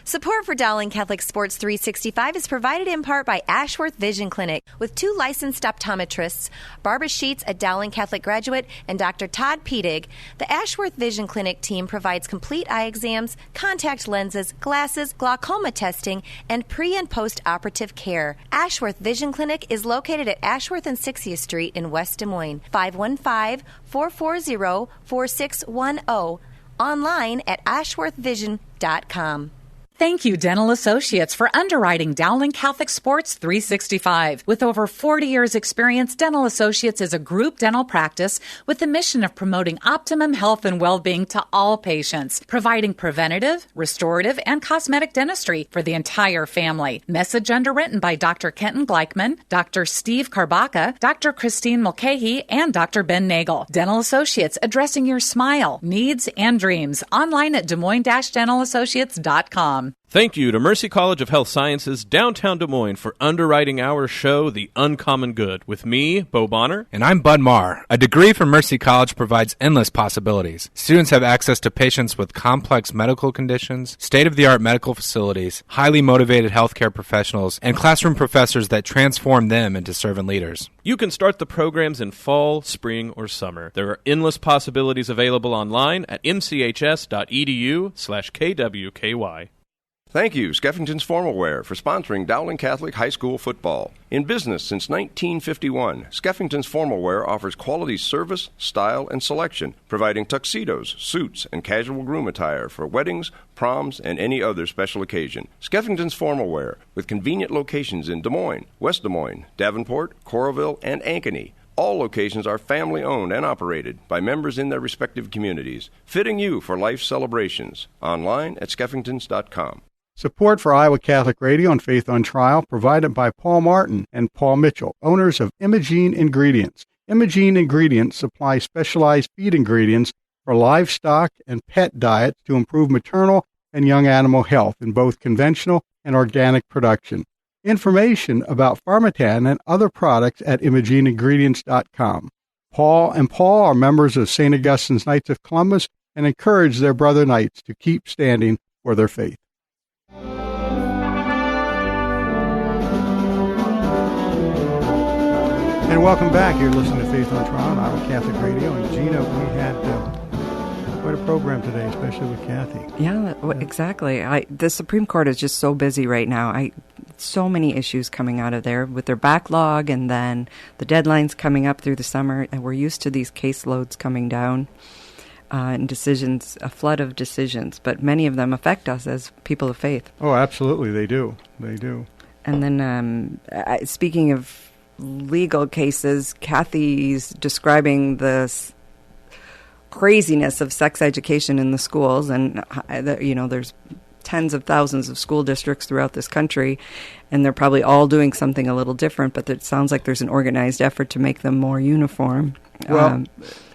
Support for Dowling Catholic Sports 365 is provided in part by Ashworth Vision Clinic with 2 licensed optometrists, Barbara Sheets, a Dowling Catholic graduate, and Dr. Todd Pedig. The Ashworth Vision Clinic team provides complete eye exams, contact lenses, glasses, glaucoma testing, and pre- and post-operative care. Ashworth Vision Clinic is located at Ashworth and 60th Street in West Des Moines, 515-440-4610, online at ashworthvision.com.
Thank you, Dental Associates, for underwriting Dowling Catholic Sports 365. With over 40 years' experience, Dental Associates is a group dental practice with the mission of promoting optimum health and well-being to all patients, providing preventative, restorative, and cosmetic dentistry for the entire family. Message underwritten by Dr. Kenton Gleichman, Dr. Steve Karbaka, Dr. Christine Mulcahy, and Dr. Ben Nagel. Dental Associates, addressing your smile, needs, and dreams. Online at DesMoines-DentalAssociates.com.
Thank you to Mercy College of Health Sciences, downtown Des Moines, for underwriting our show, The Uncommon Good, with me, Bo Bonner.
And I'm Bud Marr. A degree from Mercy College provides endless possibilities. Students have access to patients with complex medical conditions, state-of-the-art medical facilities, highly motivated healthcare professionals, and classroom professors that transform them into servant leaders.
You can start the programs in fall, spring, or summer. There are endless possibilities available online at mchs.edu/kwky.
Thank you, Skeffington's Formal Wear, for sponsoring Dowling Catholic High School football. In business since 1951, Skeffington's Formal Wear offers quality service, style, and selection, providing tuxedos, suits, and casual groom attire for weddings, proms, and any other special occasion. Skeffington's Formal Wear, with convenient locations in Des Moines, West Des Moines, Davenport, Coralville, and Ankeny. All locations are family-owned and operated by members in their respective communities, fitting you for life celebrations. Online at skeffingtons.com.
Support for Iowa Catholic Radio and Faith on Trial provided by Paul Martin and Paul Mitchell, owners of Imogene Ingredients. Imogene Ingredients supply specialized feed ingredients for livestock and pet diets to improve maternal and young animal health in both conventional and organic production. Information about Pharmatan and other products at ImogeneIngredients.com. Paul and Paul are members of St. Augustine's Knights of Columbus and encourage their brother knights to keep standing for their faith. And welcome back. You're listening to Faith on Trial on Iowa Catholic Radio. And Gina, we had quite a program today, especially with Cathy.
Yeah, exactly. The Supreme Court is just so busy right now. So many issues coming out of there with their backlog, and then the deadlines coming up through the summer. And we're used to these caseloads coming down and decisions, a flood of decisions. But many of them affect us as people of faith.
Oh, absolutely. They do. They do.
And then speaking of legal cases, Cathy's describing the craziness of sex education in the schools, and there's tens of thousands of school districts throughout this country, and they're probably all doing something a little different, but it sounds like there's an organized effort to make them more uniform.
Well,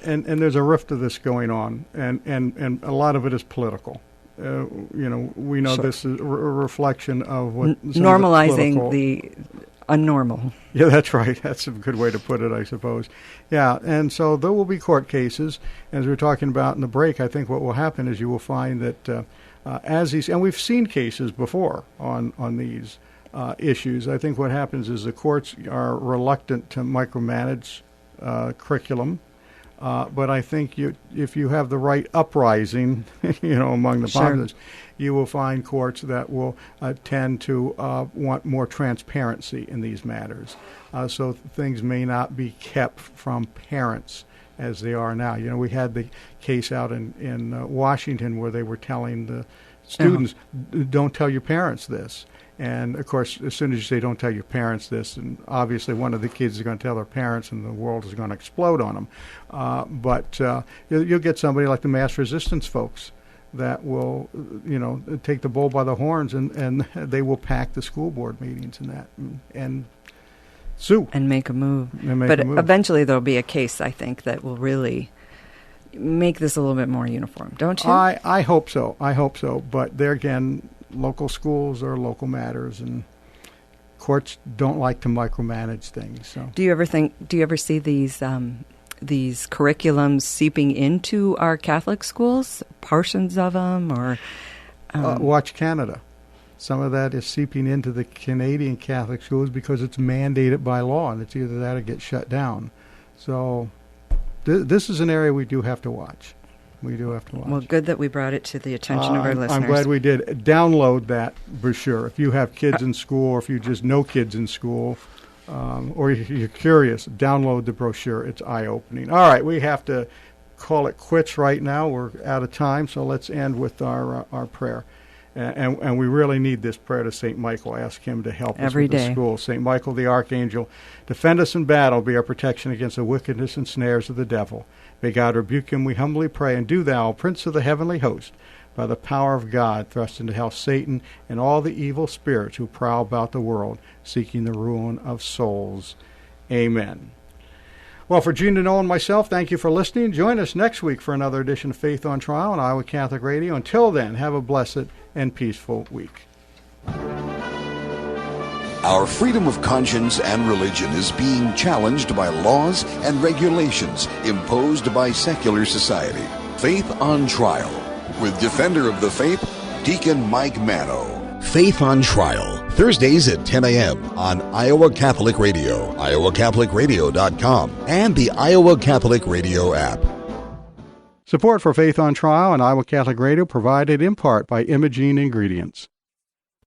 and there's a rift of this going on, and a lot of it is political. We know this is a reflection of what
normalizing the unnormal.
Yeah, that's right. That's a good way to put it, I suppose. Yeah, and so there will be court cases. As we were talking about in the break, I think what will happen is you will find that as these, and we've seen cases before on these issues, I think what happens is the courts are reluctant to micromanage curriculum. But I think if you have the right uprising, among the populace, you will find courts that will tend to want more transparency in these matters. So things may not be kept from parents as they are now. You know, we had the case out in Washington where they were telling the students, don't tell your parents this. And, of course, as soon as you say don't tell your parents this, and obviously one of the kids is going to tell their parents and the world is going to explode on them. But you'll get somebody like the mass resistance folks that will, you know, take the bull by the horns, and they will pack the school board meetings and that and sue.
And make a move. But eventually there'll be a case, I think, that will really make this a little bit more uniform, don't you?
I hope so. I hope so. But there again, local schools are local matters, and courts don't like to micromanage things. So,
do you ever see these curriculums seeping into our Catholic schools, portions of them, or
watch Canada? Some of that is seeping into the Canadian Catholic schools because it's mandated by law, and it's either that or get shut down. So this is an area we do have to watch. We do have to watch.
Well, good that we brought it to the attention of our listeners.
I'm glad we did. Download that brochure. If you have kids in school, or if you just know kids in school, or you're curious, download the brochure. It's eye-opening. All right, we have to call it quits right now. We're out of time, so let's end with our prayer. And we really need this prayer to St. Michael. Ask him to help us with the school. St. Michael the Archangel, defend us in battle, be our protection against the wickedness and snares of the devil. May God rebuke him, we humbly pray. And do thou, Prince of the heavenly host, by the power of God, thrust into hell Satan and all the evil spirits who prowl about the world, seeking the ruin of souls. Amen. Well, for Gene Deneau and myself, thank you for listening. Join us next week for another edition of Faith on Trial on Iowa Catholic Radio. Until then, have a blessed and peaceful week.
Our freedom of conscience and religion is being challenged by laws and regulations imposed by secular society. Faith on Trial with Defender of the Faith, Deacon Mike Mano. Faith on Trial, Thursdays at 10 a.m. on Iowa Catholic Radio, iowacatholicradio.com, and the Iowa Catholic Radio app.
Support for Faith on Trial and Iowa Catholic Radio provided in part by Imogene Ingredients.